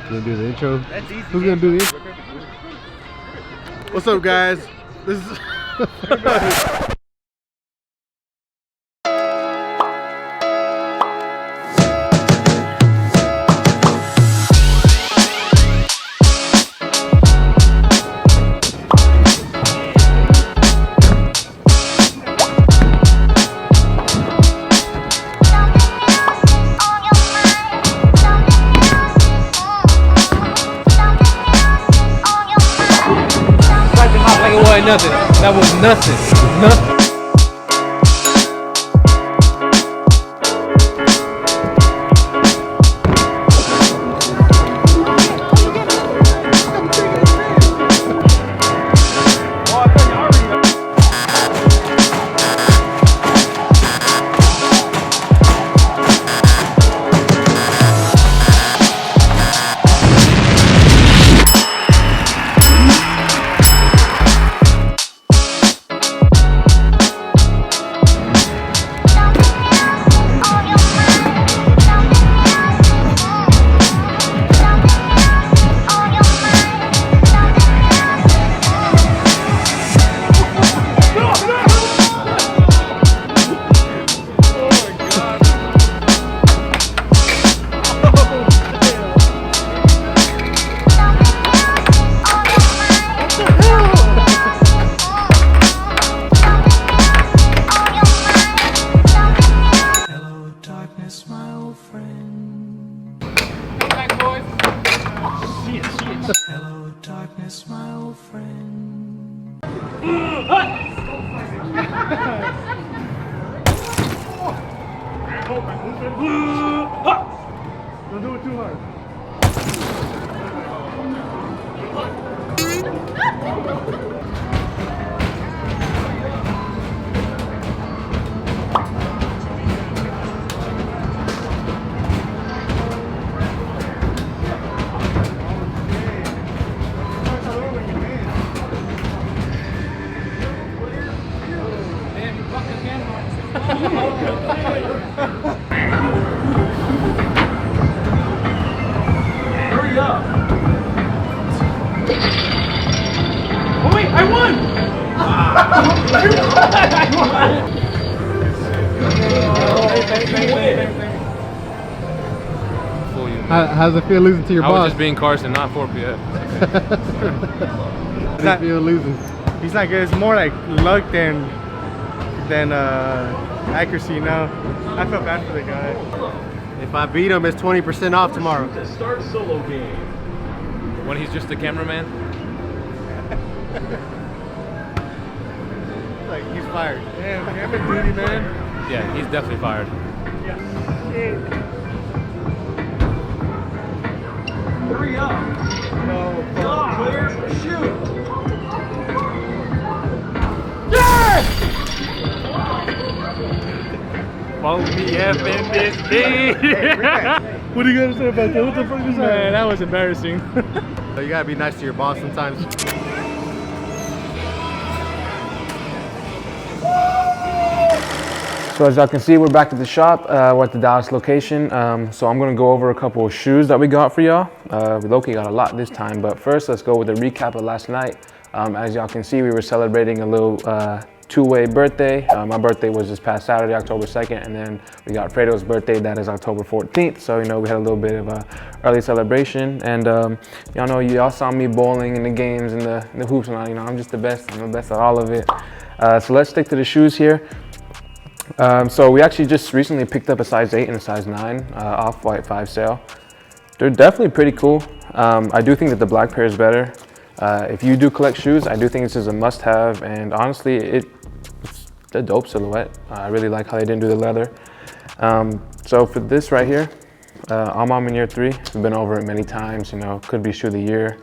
Gonna do the intro. That's easy. Who's gonna do the intro? What's up, guys? This is. Nothing. That was nothing. Nothing. Hello, darkness, my old friend. Don't do it too hard. Hurry up! Oh wait, I won! How's it feel losing to your boss? I was just being Carson, not 4PF. How's it feel losing? He's not good. It's more like luck than accuracy. You know, I felt bad for the guy. If I beat him, it's 20% off tomorrow. To start solo game. When he's just a cameraman? Like he's fired. Damn, camera duty, man. Yeah, he's definitely fired. Hurry up. No. Clear. Shoot. Won't be in this thing. What are you gonna say about that? What the fuck is that? Man, that was embarrassing. So you gotta be nice to your boss sometimes. So as y'all can see, we're back at the shop. We're at the Dallas location. So I'm gonna go over a couple of shoes that we got for y'all. We low-key got a lot this time, but first let's go with a recap of last night. As y'all can see, we were celebrating a little two-way birthday. My birthday was this past Saturday, October 2nd, and then we got Fredo's birthday, that is October 14th. So, you know, we had a little bit of a early celebration. And y'all know, y'all saw me bowling in the games and the hoops and all, you know, I'm just the best. I'm the best at all of it. So let's stick to the shoes here. So we actually just recently picked up a size 8 and a size 9 off-white 5 sale. They're definitely pretty cool. I do think that the black pair is better. If you do collect shoes, I do think this is a must-have, and honestly, it's a dope silhouette. I really like how they didn't do the leather. So for this right here, I'm in year 3. We've been over it many times. You know, could be shoe of the year,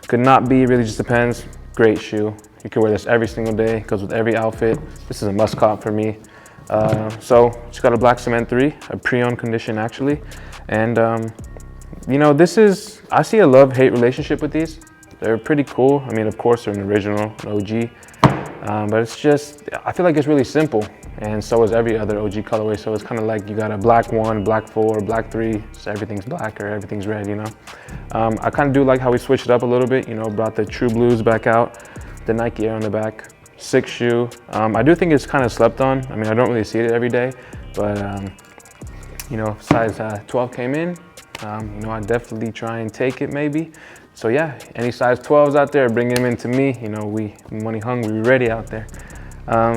could not be. Really just depends. Great shoe. You can wear this every single day. Goes with every outfit. This is a must-cop for me. So just got a black cement 3, a pre-owned condition actually, and you know, I see a love-hate relationship with these. They're pretty cool. I mean, of course, they're an original, an OG, but it's just, I feel like it's really simple. and so is every other OG colorway. So it's kind of like you got a black 1, black 4, black 3, so everything's black or everything's red, you know. I kind of do like how we switched it up a little bit, you know, brought the true blues back out, the Nike Air on the back, 6 shoe. I do think it's kind of slept on. I mean, I don't really see it every day, but you know, size 12 came in, you know, I definitely try and take it maybe. So yeah, any size 12s out there, bring them into me. You know, we money hungry, we ready out there.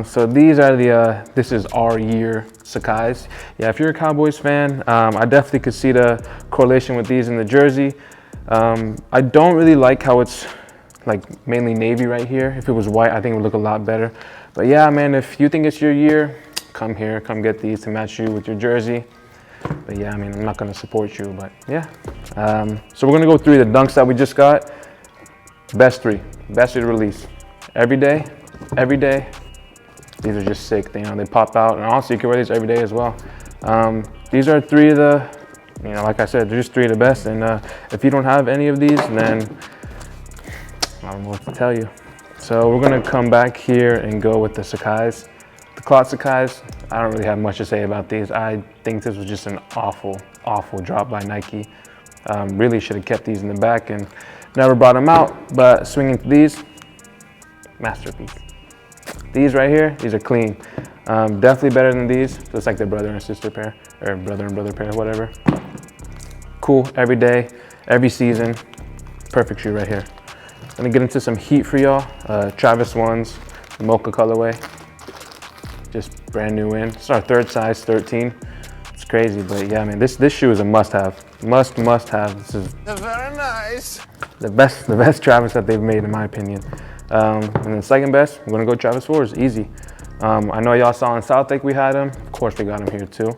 So these are the, this is our year Sakai's. Yeah, if you're a Cowboys fan, I definitely could see the correlation with these in the jersey. I don't really like how it's like mainly navy right here. If it was white, I think it would look a lot better. But yeah, man, if you think it's your year, come here, come get these to match you with your jersey. But yeah, I mean, I'm not gonna support you, but yeah. So we're gonna go through the dunks that we just got. Best three to release. Every day. These are just sick, you know, they pop out, and honestly, you can wear these every day as well. These are 3 of the, you know, like I said, they're just 3 of the best, and if you don't have any of these, then I don't know what to tell you. So we're gonna come back here and go with the Sakai's. The cloth Sakai's, I don't really have much to say about these. I think this was just an awful drop by Nike. Really should have kept these in the back and never brought them out, but swinging to these, masterpiece. These right here, these are clean. Definitely better than these. Looks like the brother and sister pair, or brother and brother pair, whatever. Cool, every day, every season. Perfect shoe right here. Gonna get into some heat for y'all. Travis ones, mocha colorway. Just brand new in. It's our 3rd size, 13. It's crazy, but yeah, man, this shoe is a must-have. Must have. This is very nice. The best Travis that they've made, in my opinion. And then second best, I'm gonna go Travis 4s, easy. I know y'all saw in Southlake we had them. Of course, we got them here too.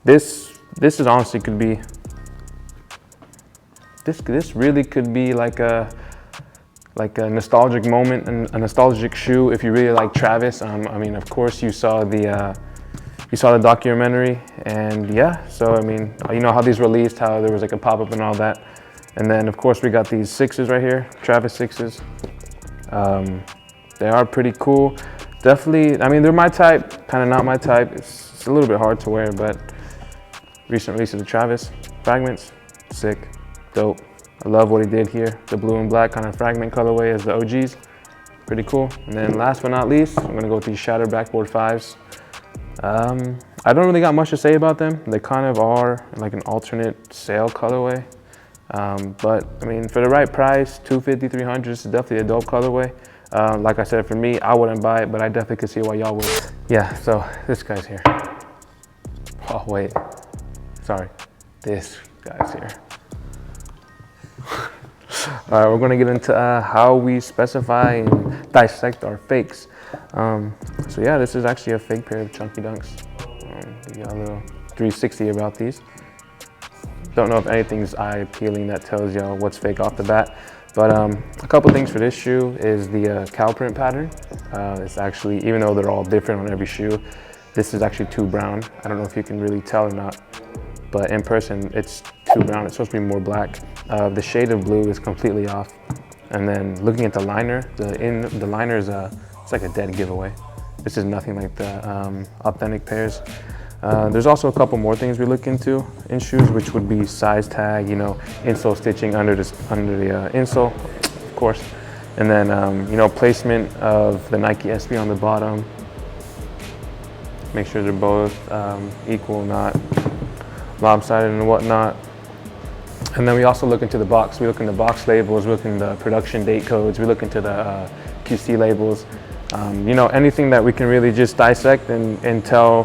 This is honestly could be. This really could be like a nostalgic moment and a nostalgic shoe if you really like Travis. I mean, of course, you saw the documentary, and yeah. So I mean, you know how these released, how there was like a pop-up and all that. And then of course we got these 6s right here, Travis 6s. They are pretty cool. Definitely, I mean, they're my type, kind of not my type. It's a little bit hard to wear, but recent release of the Travis fragments, sick, dope. I love what he did here. The blue and black kind of fragment colorway as the OGs, pretty cool. And then last but not least, I'm gonna go with these Shatter Backboard 5s. I don't really got much to say about them. They kind of are like an alternate sale colorway. But I mean, for the right price, $250, $300, is definitely a dope colorway. Like I said, for me, I wouldn't buy it, but I definitely could see why y'all would. Yeah, so this guy's here. Oh wait, sorry, this guy's here. All right, we're gonna get into how we specify and dissect our fakes. So yeah, this is actually a fake pair of Chunky Dunks. We got a little 360 about these. Don't know if anything's eye appealing that tells y'all what's fake off the bat, but a couple things for this shoe is the cow print pattern. It's actually, even though they're all different on every shoe, this is actually too brown. I don't know if you can really tell or not, but in person it's too brown. It's supposed to be more black. The shade of blue is completely off. And then looking at the liner, the liner is it's like a dead giveaway. This is nothing like the authentic pairs. There's also a couple more things we look into in shoes, which would be size tag, you know, insole stitching under the insole, of course, and then you know, placement of the Nike SB on the bottom. Make sure they're both equal, not lopsided and whatnot. And then we also look into the box. We look into box labels, we look into the production date codes, we look into the QC labels. You know, anything that we can really just dissect and tell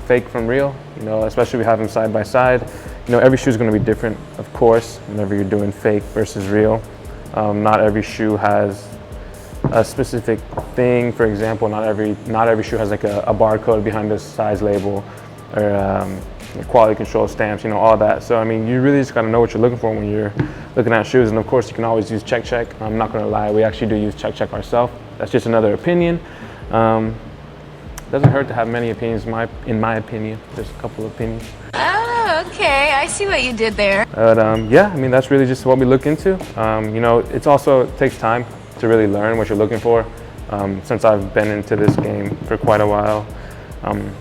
fake from real, you know, especially we have them side by side. You know, every shoe is going to be different, of course, whenever you're doing fake versus real. Not every shoe has a specific thing. For example, not every shoe has like a barcode behind the size label, or quality control stamps, you know, all that. So I mean, you really just got to know what you're looking for when you're looking at shoes. And of course, you can always use check. I'm not going to lie, we actually do use check ourselves. That's just another opinion. Doesn't hurt to have many opinions, in my opinion. There's a couple of opinions. Oh, okay. I see what you did there. But yeah, I mean, that's really just what we look into. You know, it takes time to really learn what you're looking for. since I've been into this game for quite a while.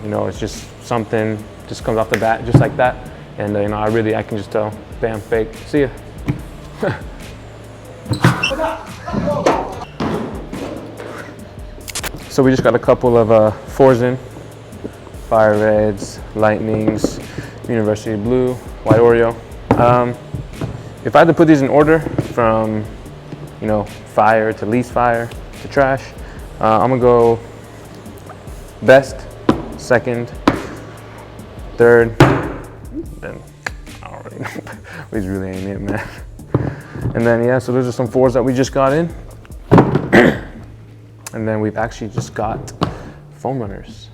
You know, it's just something just comes off the bat just like that, and you know, I can just tell. Bam, fake. See ya. So we just got a couple of fours in. Fire Reds, Lightnings, University Blue, White Oreo. If I had to put these in order from, you know, fire to least fire to trash, I'm gonna go best, second, third, then I don't really know. These really ain't it, man. And then yeah, so those are some fours that we just got in. And then we've actually just got foam runners.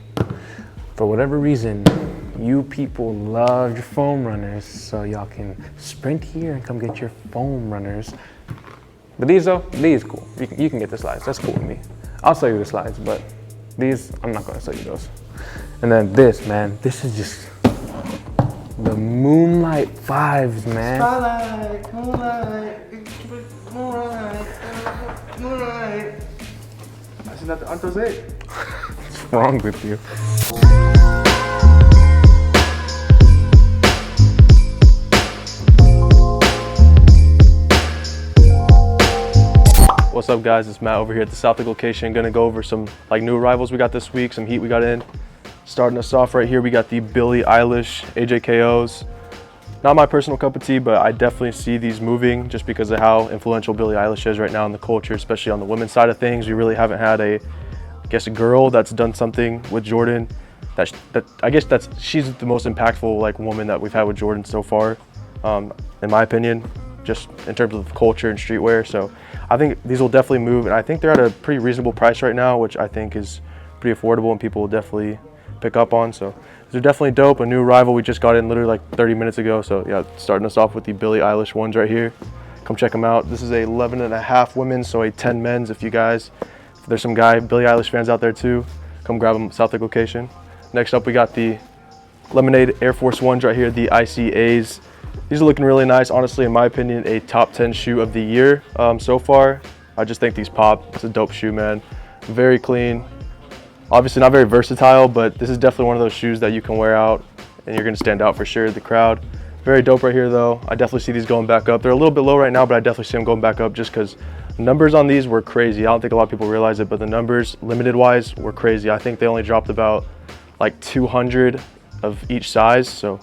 For whatever reason, you people love your foam runners, so y'all can sprint here and come get your foam runners. But these though, these cool. You can get the slides, that's cool with me. I'll sell you the slides, but these, I'm not gonna sell you those. And then this, man, this is just the Moonlight vibes, man. Starlight, moonlight. I seen that the Anto's it. What's wrong with you? What's up guys, it's Matt over here at the Southlake location. Gonna go over some like new arrivals we got this week, some heat we got in. Starting us off right here, we got the Billie Eilish AJKOs. Not my personal cup of tea, but I definitely see these moving just because of how influential Billie Eilish is right now in the culture, especially on the women's side of things. We really haven't had a girl that's done something with Jordan. She's the most impactful like woman that we've had with Jordan so far, in my opinion, just in terms of culture and streetwear. So I think these will definitely move, and I think they're at a pretty reasonable price right now, which I think is pretty affordable and people will definitely pick up on. So they're definitely dope. A new arrival we just got in literally like 30 minutes ago. So yeah, starting us off with the Billie Eilish ones right here. Come check them out. This is a 11.5 women's, so a 10 men's. If there's some Billie Eilish fans out there too, come grab them at Southlake location. Next up we got the Lemonade Air Force Ones right here, the ICAs. These are looking really nice. Honestly, in my opinion, a top 10 shoe of the year so far. I just think these pop. It's a dope shoe, man. Very clean. Obviously not very versatile, but this is definitely one of those shoes that you can wear out and you're gonna stand out for sure in the crowd. Very dope right here though. I definitely see these going back up. They're a little bit low right now, but I definitely see them going back up just because numbers on these were crazy. I don't think a lot of people realize it, but the numbers limited wise were crazy. I think they only dropped about like 200 of each size. So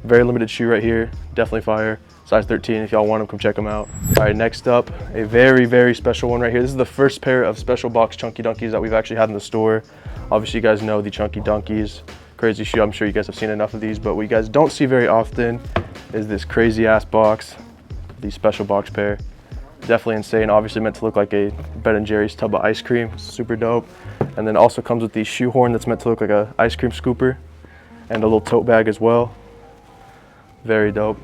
very limited shoe right here. Definitely fire. Size 13, if y'all want them, come check them out. All right, next up, a very, very special one right here. This is the first pair of special box Chunky Dunkies that we've actually had in the store. Obviously, you guys know the Chunky Dunkies. Crazy shoe, I'm sure you guys have seen enough of these, but what you guys don't see very often is this crazy ass box, the special box pair. Definitely insane, obviously meant to look like a Ben & Jerry's tub of ice cream, super dope. And then also comes with the shoehorn that's meant to look like a ice cream scooper and a little tote bag as well. Very dope.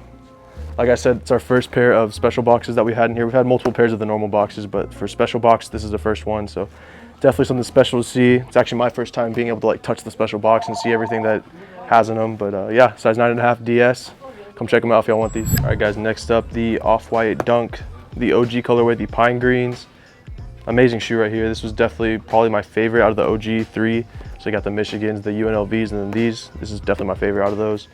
Like I said, it's our first pair of special boxes that we had in here. We've had multiple pairs of the normal boxes, but for special box, this is the first one. So definitely something special to see. It's actually my first time being able to like touch the special box and see everything that has in them. But yeah, size 9.5 DS. Come check them out if y'all want these. All right guys, next up, the Off-White Dunk, the OG colorway, the Pine Greens. Amazing shoe right here. This was definitely probably my favorite out of the OG 3. So you got the Michigans, the UNLVs, and then these. This is definitely my favorite out of those.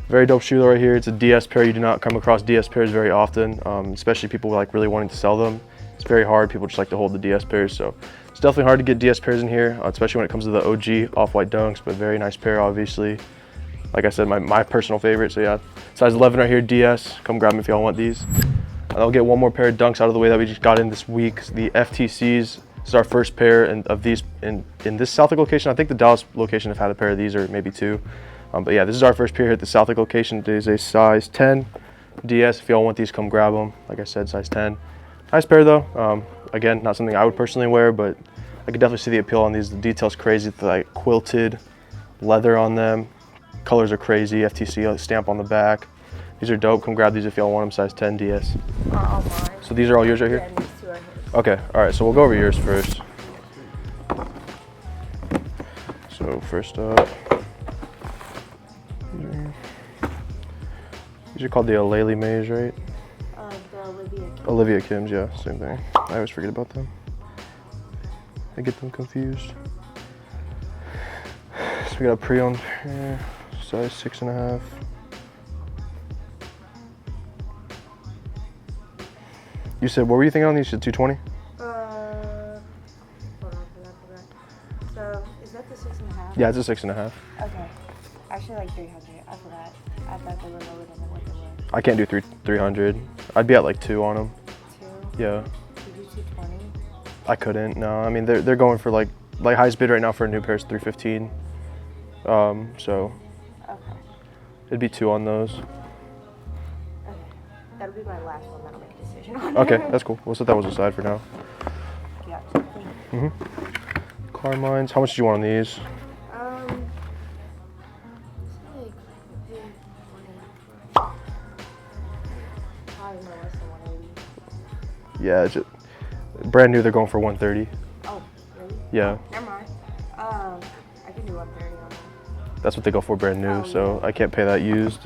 Very dope shoe though right here. It's a DS pair. You do not come across DS pairs very often, especially people like really wanting to sell them. It's very hard. People just like to hold the DS pairs. So it's definitely hard to get DS pairs in here, especially when it comes to the OG Off-White Dunks, but very nice pair, obviously. Like I said, my personal favorite. So yeah, size 11 right here, DS. Come grab them if y'all want these. And I'll get one more pair of Dunks out of the way that we just got in this week. The FTCs. This is our first pair of these in this Southlake location. I think the Dallas location have had a pair of these or maybe two. But yeah, this is our first pair here at the Southlake location. It is a size 10 DS. If y'all want these, come grab them. Like I said, size 10. Nice pair though. Again, not something I would personally wear, but I could definitely see the appeal on these. The detail's crazy. The like quilted leather on them. Colors are crazy. FTC stamp on the back. These are dope. Come grab these if y'all want them. Size 10 DS. All mine. So these are all yours right here? Yeah, these two are his. Okay. All right. So we'll go over yours first. So first up. These are called the Aleli Mays, right? The Olivia Kim. Olivia Kim's, yeah, same thing. I always forget about them. I get them confused. So we got a pre-owned size 6.5. You said, what were you thinking on these? You said 220? Hold on, I forgot. So, is that the 6.5? Yeah, it's a 6.5. Okay. Actually, like 300. I forgot. I thought they were lower than what they were. I can't do 300. I'd be at like 2 on them. 2? Yeah. Could you do 220? I couldn't, no. I mean, they're going for like highest bid right now for a new pair is 315. So Okay. it'd be 2 on those. Okay. That'll be my last one that I'll make a decision on. Okay, that's cool. We'll set that one aside for now. Yeah. Carmines, how much did you want on these? Probably no less than 180. Yeah, just, brand new, they're going for 130. Oh, really? Yeah, Never mind. I can do 130 on that. that's what they go for brand new, Oh, so yeah. I can't pay that used.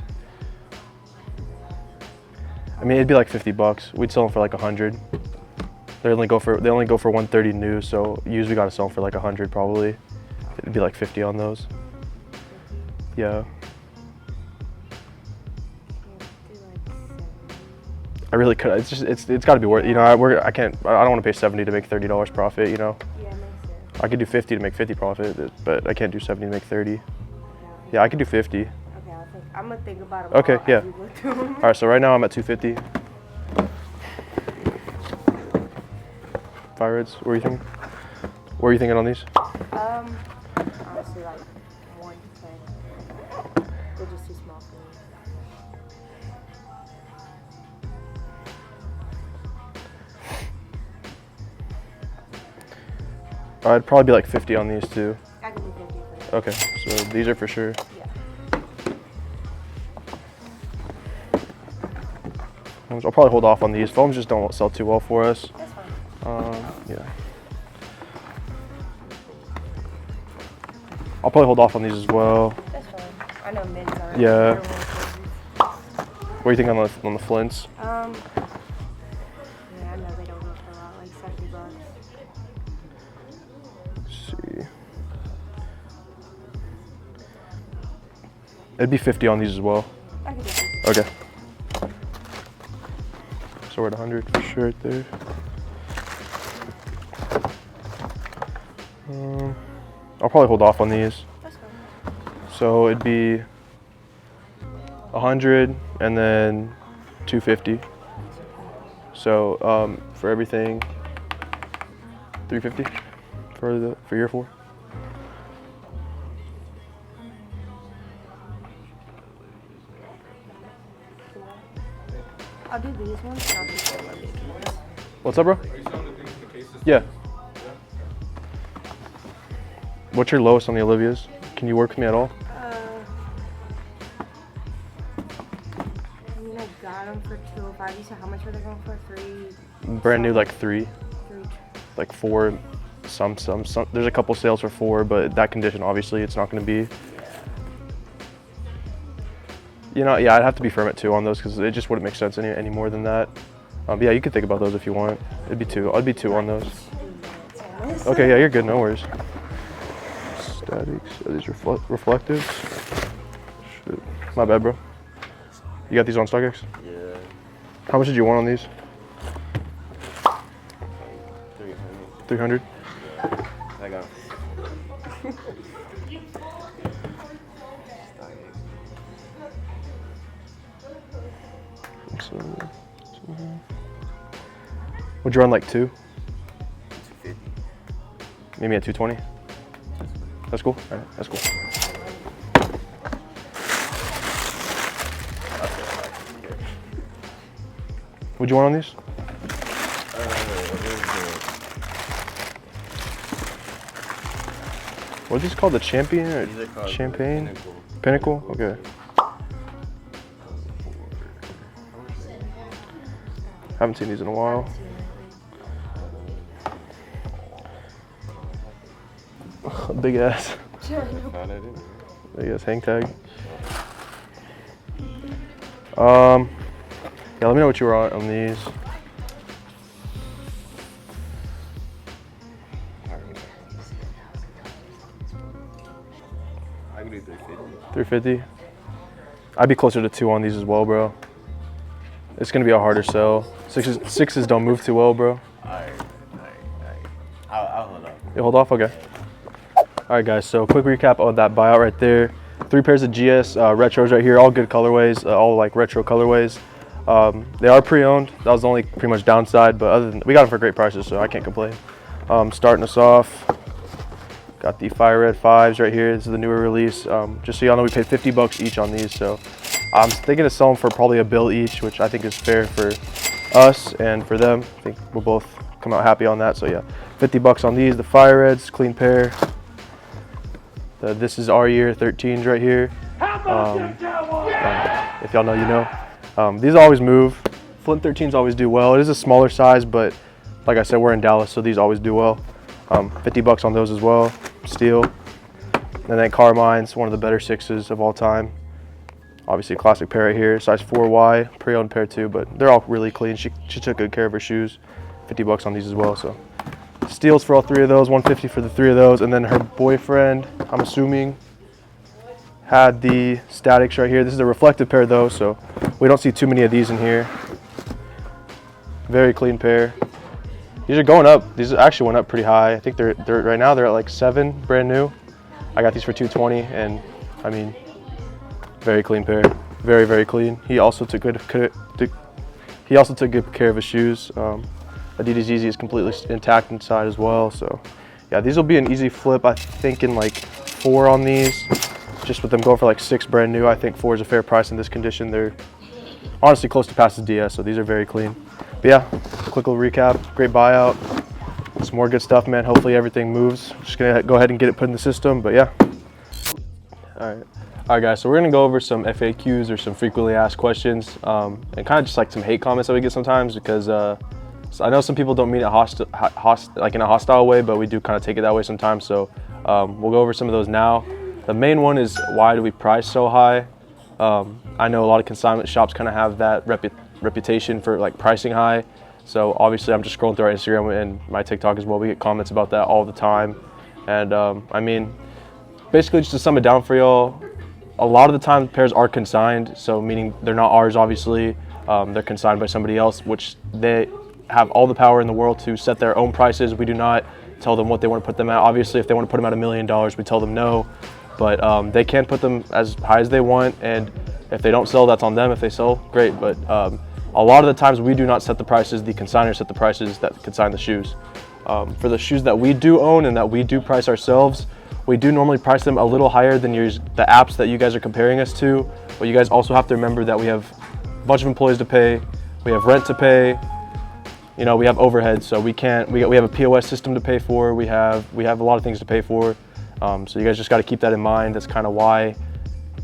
I mean, it'd be like 50 bucks. We'd sell them for like 100. They only go for 130 new, so used we gotta sell them for like 100 probably. It'd be like 50 on those. Yeah. I really could. It's got to be worth. You know, I don't want to pay 70 to make $30 profit. You know. Yeah, makes sense. I could do 50 to make 50 profit, but I can't do 70 to make 30. Yeah, I could do 50. Okay, I'm gonna think about it. Okay, yeah. All All right, so right now I'm at 250. Fire reds. What are you thinking? What are you thinking on these? Honestly, like 110. They're just too small for me. I'd probably be like 50 on these too. I can do 50 for you. Okay, so these are for sure. Yeah. I'll probably hold off on these. Foams just don't sell too well for us. That's fine. Yeah. I'll probably hold off on these as well. That's fine. I know mids are. Yeah. they're really What do you think on the flints? crazy. Yeah, I know they don't go for a lot, like 70 bucks. Let's see. It'd be 50 on these as well. I can do 50. Okay. So we're at 100 for sure right there. I'll probably hold off on these. That's fine. So it'd be 100 and then 250. So for everything, 350 for year 4. I'll do these ones and I'll do the Olympic ones. What's up, bro? Yeah. What's your lowest on the Olivias? Can you work with me at all? I mean, I got them for 205. You said how much were they going for? 3? Brand new, like 3, 3. like 4. Some. There's a couple sales for 4, but that condition, obviously, it's not going to be. You know, yeah, I'd have to be firm at 2 on those because it just wouldn't make sense any more than that. Yeah, you could think about those if you want. It'd be 2. I'd be 2 on those. Okay, yeah, you're good. No worries. Statics. Are these reflectives? Shoot. My bad, bro. You got these on StockX? Yeah. How much did you want on these? 300. 300? I got Would you run like 2? 250. Maybe at 220? That's cool. All right, that's cool. What'd you want on these? What are these called? The Champion or These are called Champagne? Pinnacle. Pinnacle? Okay. Haven't seen these in a while. Big ass. Big ass hang tag. Yeah, let me know what you were on these. 350. I'd be closer to 2 on these as well, bro. It's gonna be a harder sell. Sixes don't move too well, bro. Alright. I'll hold up. You hold off? Okay. Alright guys, so quick recap of that buyout right there. 3 pairs of GS retros right here, all good colorways, all like retro colorways. They are pre-owned. That was the only pretty much downside, but other than we got them for great prices, so I can't complain. Starting us off, got the Fire Red 5s right here. This is the newer release. Just so y'all know, we paid 50 bucks each on these, so I'm thinking of selling for probably $1 each, which I think is fair for us and for them. I think we'll both come out happy on that. So yeah, 50 bucks on these. The Fire Reds, clean pair. This is our year 13s right here. If y'all know, you know. These always move. Flint 13s always do well. It is a smaller size, but like I said, we're in Dallas, so these always do well. 50 bucks on those as well. Steel. And then Carmine's one of the better 6s of all time. Obviously a classic pair right here, size 4Y, pre-owned pair too, but they're all really clean. She took good care of her shoes. 50 bucks on these as well. So steals for all 3 of those, 150 for the 3 of those. And then her boyfriend, I'm assuming, had the Statics right here. This is a reflective pair though, so we don't see too many of these in here. Very clean pair. These are going up. These actually went up pretty high. I think they're right now they're at like 7, brand new. I got these for $220, and I mean, very clean pair. Very, very clean. He also took good care of his shoes. Adidas Yeezy is completely intact inside as well. So yeah, these will be an easy flip. I think in like 4 on these, just with them going for like 6 brand new. I think 4 is a fair price in this condition. They're honestly close to past the DS, so these are very clean. But yeah, quick little recap. Great buyout. Some more good stuff, man. Hopefully everything moves. Just gonna go ahead and get it put in the system. But yeah. All right, guys, so we're gonna go over some FAQs or some frequently asked questions, and kind of just like some hate comments that we get sometimes, because so I know some people don't mean it like in a hostile way, but we do kind of take it that way sometimes. So we'll go over some of those now. The main one is, why do we price so high? I know a lot of consignment shops kind of have that reputation for like pricing high. So obviously I'm just scrolling through our Instagram and my TikTok as well. We get comments about that all the time. And I mean, basically just to sum it down for y'all, a lot of the time pairs are consigned, so meaning they're not ours obviously. They're consigned by somebody else, which they have all the power in the world to set their own prices. We do not tell them what they want to put them at. Obviously if they want to put them at $1 million, we tell them no, but they can put them as high as they want, and if they don't sell, that's on them. If they sell, great. But a lot of the times we do not set the prices. The consigners set the prices that consign the shoes. For the shoes that we do own and that we do price ourselves, we do normally price them a little higher than the apps that you guys are comparing us to. But you guys also have to remember that we have a bunch of employees to pay, we have rent to pay, you know, we have overhead, so we have a POS system to pay for, we have a lot of things to pay for. So you guys just got to keep that in mind. That's kind of why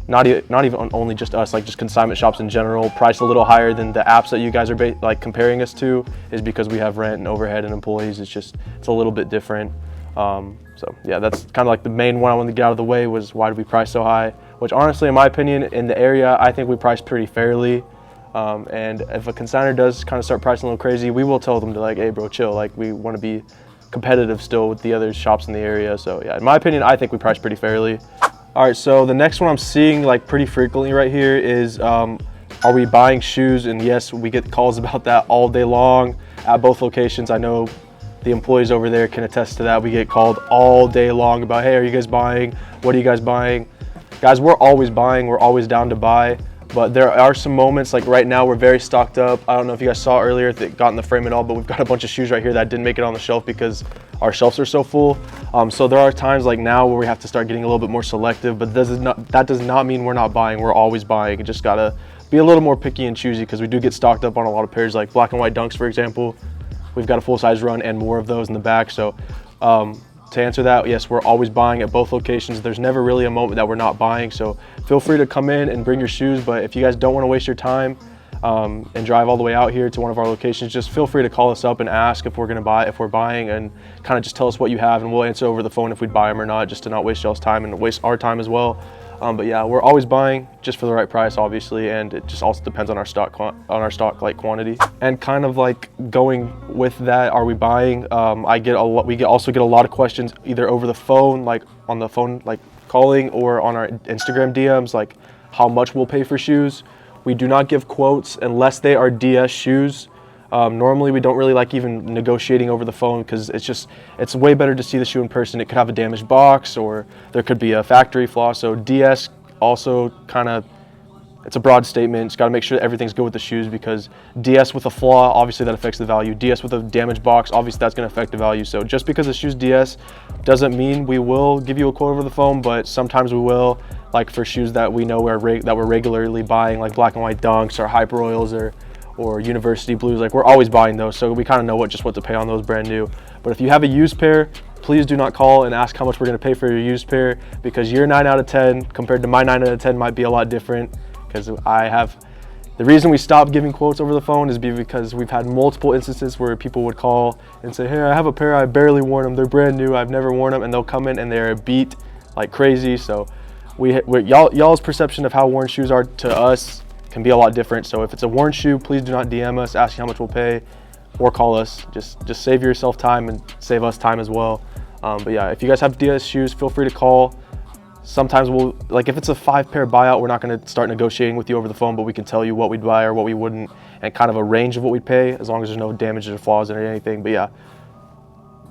not even only just us, like just consignment shops in general, price a little higher than the apps that you guys are like comparing us to, is because we have rent and overhead and employees. It's a little bit different. So yeah, that's kind of like the main one I wanted to get out of the way, was why do we price so high? Which honestly, in my opinion, in the area, I think we price pretty fairly. And if a consignor does kind of start pricing a little crazy, we will tell them to like, hey bro, chill. Like, we want to be competitive still with the other shops in the area. So yeah, in my opinion, I think we price pretty fairly. All right, so the next one I'm seeing like pretty frequently right here is, are we buying shoes? And yes, we get calls about that all day long at both locations. I know the employees over there can attest to that. We get called all day long about, hey, are you guys buying? What are you guys buying? Guys, we're always buying. We're always down to buy. But there are some moments, like right now, we're very stocked up. I don't know if you guys saw earlier if it got in the frame at all, but we've got a bunch of shoes right here that didn't make it on the shelf because our shelves are so full. So there are times like now where we have to start getting a little bit more selective, but that does not mean we're not buying. We're always buying. You just gotta be a little more picky and choosy, because we do get stocked up on a lot of pairs, like black and white dunks, for example. We've got a full-size run and more of those in the back. So to answer that, yes, we're always buying at both locations. There's never really a moment that we're not buying. So feel free to come in and bring your shoes. But if you guys don't want to waste your time and drive all the way out here to one of our locations, just feel free to call us up and ask if we're going to buy, if we're buying, and kind of just tell us what you have, and we'll answer over the phone if we'd buy them or not, just to not waste y'all's time and waste our time as well. But yeah, we're always buying, just for the right price, obviously, and it just also depends on our stock like quantity. And kind of like going with that, are we buying? We also get a lot of questions either over the phone, like on the phone, like calling or on our Instagram DMs, like how much we'll pay for shoes. We do not give quotes unless they are DS shoes. Normally we don't really like even negotiating over the phone because it's way better to see the shoe in person. It could have a damaged box or there could be a factory flaw. So DS also kind of, it's a broad statement. It's got to make sure that everything's good with the shoes, because DS with a flaw, obviously that affects the value. DS with a damaged box, obviously that's going to affect the value. So just because the shoe's DS doesn't mean we will give you a quote over the phone, but sometimes we will, like for shoes that we know that we're regularly buying, like black and white dunks or hyper royals or university blues. Like we're always buying those, so we kind of know what to pay on those brand new. But if you have a used pair, please do not call and ask how much we're going to pay for your used pair, because your 9 out of 10 compared to my 9 out of 10 might be a lot different. Because the reason we stopped giving quotes over the phone is because we've had multiple instances where people would call and say, hey, I have a pair, I barely worn them, they're brand new, I've never worn them, and they'll come in and they're beat like crazy. So y'all's perception of how worn shoes are to us can be a lot different. So if it's a worn shoe, please do not DM us asking how much we'll pay, or call us. Just save yourself time and save us time as well. But yeah, if you guys have DS shoes, feel free to call. Sometimes like if it's a 5-pair buyout, we're not going to start negotiating with you over the phone, but we can tell you what we'd buy or what we wouldn't, and kind of a range of what we'd pay, as long as there's no damages or flaws or anything. But yeah,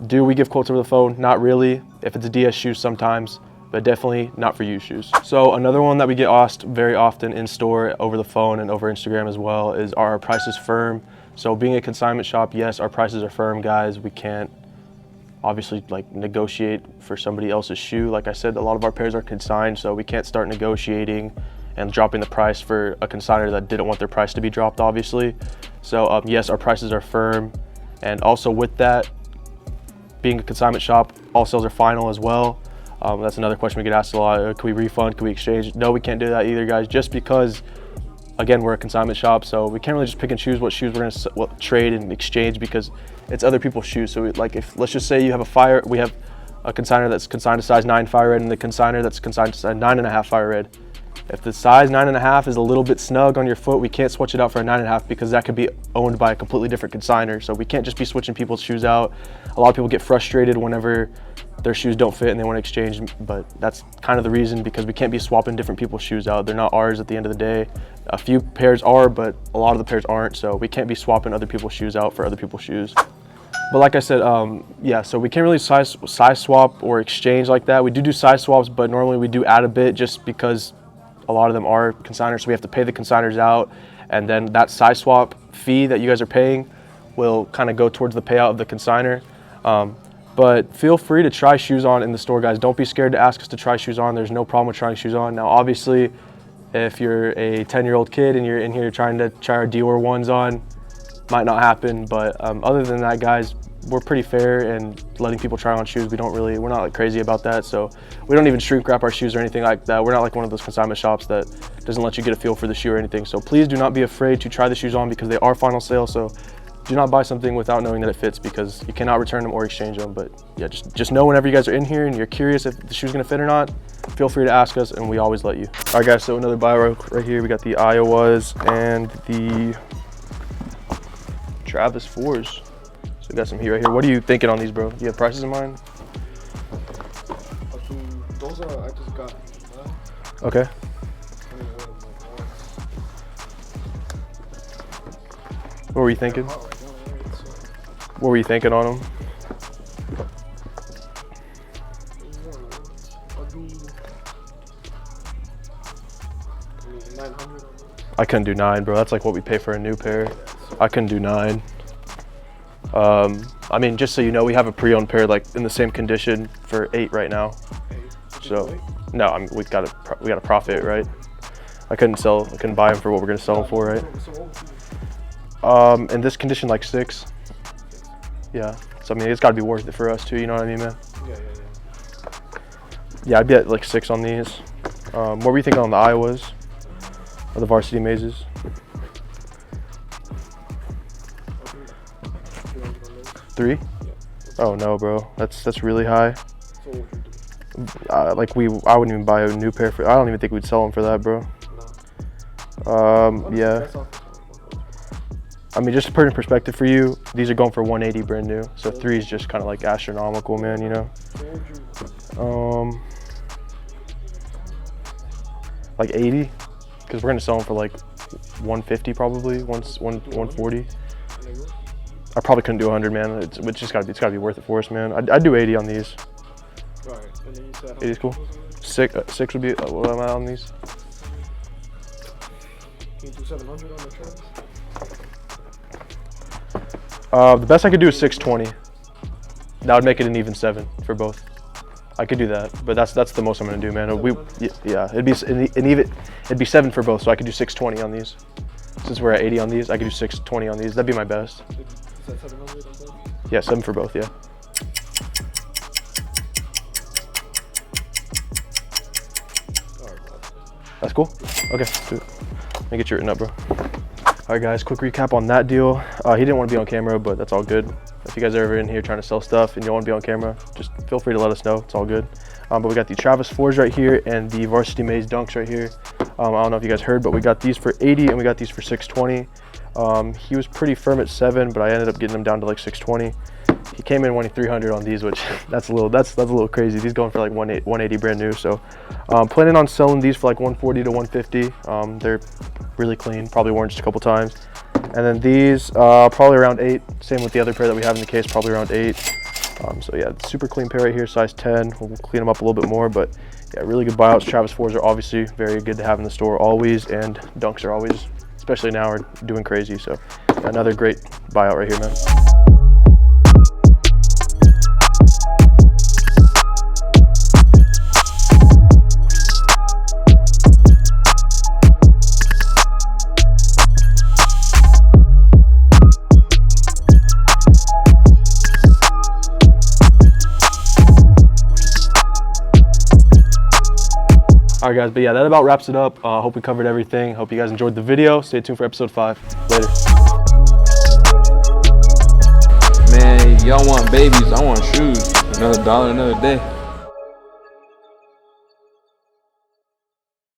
do we give quotes over the phone? Not really. If it's a DS shoe sometimes, but definitely not for used shoes. So another one that we get asked very often in store, over the phone and over Instagram as well, is, are our prices firm? So being a consignment shop, yes, our prices are firm, guys. We can't obviously like negotiate for somebody else's shoe. Like I said, a lot of our pairs are consigned, so we can't start negotiating and dropping the price for a consignor that didn't want their price to be dropped, obviously. So yes, our prices are firm. And also with that, being a consignment shop, all sales are final as well. That's another question we get asked a lot. Can we refund? Can we exchange? No, we can't do that either, guys, just because, again, we're a consignment shop, so we can't really just pick and choose what shoes we're gonna trade and exchange, because it's other people's shoes. So if let's just say you have we have a consignor that's consigned to size 9 fire red and the consignor that's consigned to size 9.5 fire red. If the size 9.5 is a little bit snug on your foot, we can't switch it out for a 9.5, because that could be owned by a completely different consignor. So we can't just be switching people's shoes out. A lot of people get frustrated whenever their shoes don't fit and they want to exchange, but that's kind of the reason, because we can't be swapping different people's shoes out. They're not ours at the end of the day. A few pairs are, but a lot of the pairs aren't, so we can't be swapping other people's shoes out for other people's shoes. But like I said, yeah, so we can't really size swap or exchange like that. We do size swaps, but normally we do add a bit, just because a lot of them are consignors, so we have to pay the consignors out, and then that size swap fee that you guys are paying will kind of go towards the payout of the consignor. But feel free to try shoes on in the store, guys. Don't be scared to ask us to try shoes on. There's no problem with trying shoes on. Now, obviously, if you're a 10-year-old kid and you're in here trying to try our Dior ones on, might not happen. But other than that, guys, we're pretty fair and letting people try on shoes. We're not like crazy about that. So we don't even shrink wrap our shoes or anything like that. We're not like one of those consignment shops that doesn't let you get a feel for the shoe or anything. So please do not be afraid to try the shoes on, because they are final sale. So do not buy something without knowing that it fits, because you cannot return them or exchange them. But yeah, just know whenever you guys are in here and you're curious if the shoe's gonna fit or not, feel free to ask us and we always let you. All right, guys, so another buy right here. We got the Iowas and the Travis 4s. So we got some heat right here. What are you thinking on these, bro? Do you have prices in mind? Those are, I just got. Okay. What were you thinking? What were you thinking on them? I couldn't do 9, bro. That's like what we pay for a new pair. I couldn't do 9. I mean, just so you know, we have a pre-owned pair like in the same condition for 8 right now. So no, I mean, we got a profit, right? I couldn't buy them for what we're gonna sell them for, right? In this condition, like 6. Yeah. So I mean, it's got to be worth it for us too. You know what I mean, man? Yeah, I'd be at like 6 on these. What were you thinking on the Iowas or the varsity mazes? $3? Oh no, bro. That's really high. I wouldn't even buy a new pair for. I don't even think we'd sell them for that, bro. Yeah. I mean, just to put in perspective for you, these are going for 180 brand new. So 3 is just kind of like astronomical, man. You know. like 80, because we're gonna sell them for like 150 probably, 140. I probably couldn't do 100, man. It's just gotta be worth it for us, man. I'd do 80 on these. All right, and then you said 80 is cool. Six would be what am I on these? Can you do 700 on the trims? The best I could do is 620. That would make it an even 7 for both. I could do that, but that's the most I'm gonna do, man. Yeah, it'd be 7 for both, so I could do 620 on these. Since we're at 80 on these, I could do 620 on these. That'd be my best. Is that 700 on both? Yeah, 7 for both, yeah. That's cool? Okay, do it. Let me get you written up, bro. All right, guys, quick recap on that deal. He didn't want to be on camera, but that's all good. If you guys are ever in here trying to sell stuff and you don't want to be on camera, just feel free to let us know. It's all good. But we got the Travis 4s right here and the Varsity Maze Dunks right here. I don't know if you guys heard, but we got these for 80 and we got these for 620. He was pretty firm at 7, but I ended up getting them down to like 620. He came in wanting 300 on these, which that's a little crazy. These going for like 180 brand new. So planning on selling these for like 140 to 150. They're really clean, probably worn just a couple times. And then these probably around 8. Same with the other pair that we have in the case, probably around 8. So yeah, super clean pair right here, size 10. We'll clean them up a little bit more, but yeah, really good buyouts. Travis 4s are obviously very good to have in the store always, and Dunks are always, especially now, are doing crazy. So yeah, another great buyout right here, man. All right, guys, but yeah, that about wraps it up. Hope we covered everything. Hope you guys enjoyed the video. Stay tuned for episode 5. Later. Man, y'all want babies, I want shoes. Another dollar, another day.